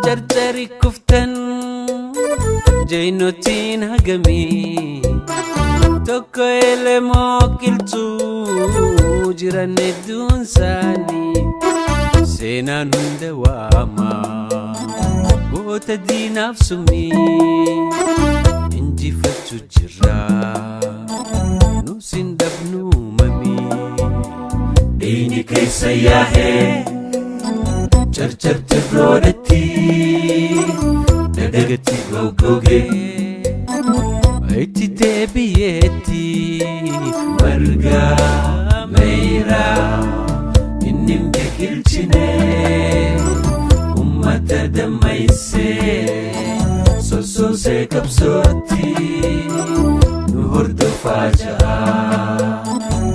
jarjari kuftan jaynotiin hagamii tokko elemoo qilxuu jiran hedduun isaanii seenaan hunda waamaa goota diinaaf summii injifachuu jirra nus hin dhabnu mamii diini keessa yaa'ee charcharte roodatti dadagatti goggoge itti deebi'eetti marga meeyra inni hin biqilchine ummata dammaysee sossoosee qabsootti nu hordofaa jira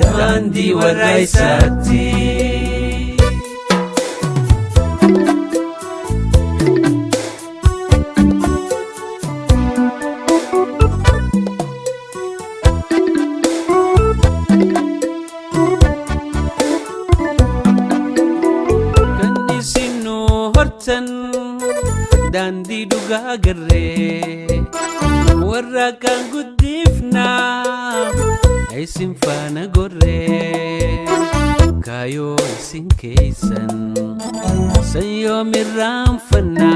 daandii warra isaatti. Dandi duga garre warra kan guddifna isin fana gorre kayo isin keisan sayo miram fana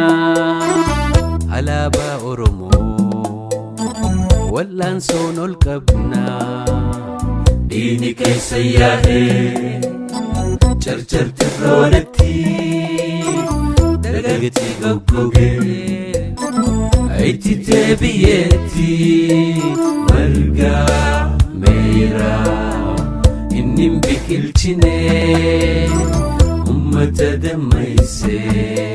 alaba oromo wallan sonol qabna dini kaisa yahe charchar tirolati dadagati goggoge itti deebi'eetti marga meeyra inni hin biqilchine ummata dammaysee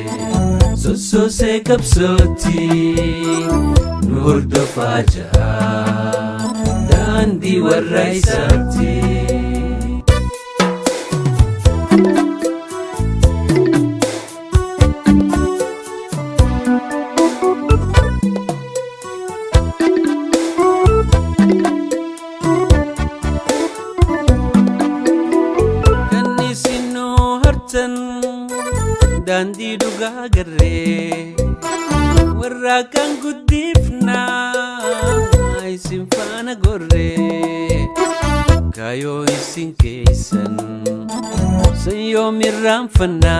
sossoosee qabsootti nu hordofaa jira daandii warra isaatti. Dandi duga garre warra kan guddifna isin fana gorre kayo isin keisan sayo miram fana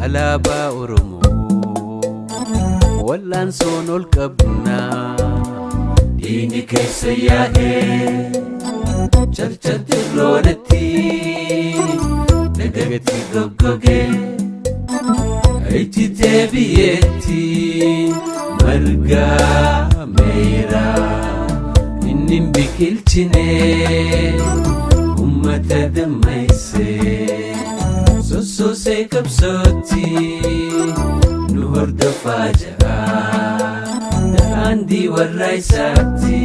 alaba oromo wallan sonol qabna dini keessa yaa'ee charcharte roodatti dadagati goggoge itti deebi'eetti marga meeyra inni hin biqilchine ummata dammaysee sossoosee qabsootti nu hordofaa jira daandii warra isaatti.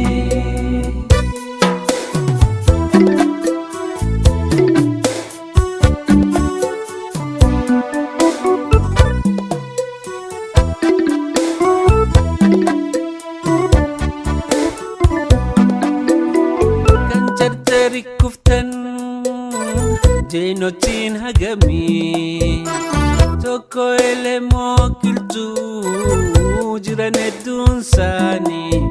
Kuftan jaynotiin hagamii tokko elemoo qilxuu jiran hedduun isaanii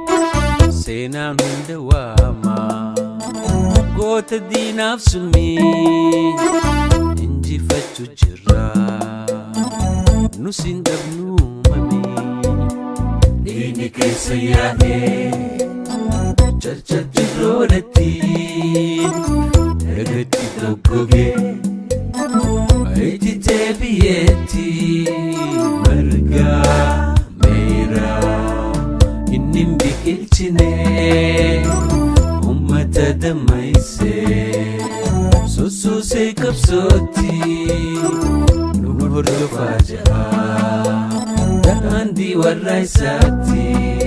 seenaan hunda waamaa goota diinaaf summii injifachuu jirra nus hin dhabnu mamii diini keessa yaa'ee charchatti roodatti dadagatti goggoge itti deebi'eetti marga meeyra inni hin biqilchine ummata dammaysee sossoosee qabsootti nu hordofaa jira daandii warra isaatti.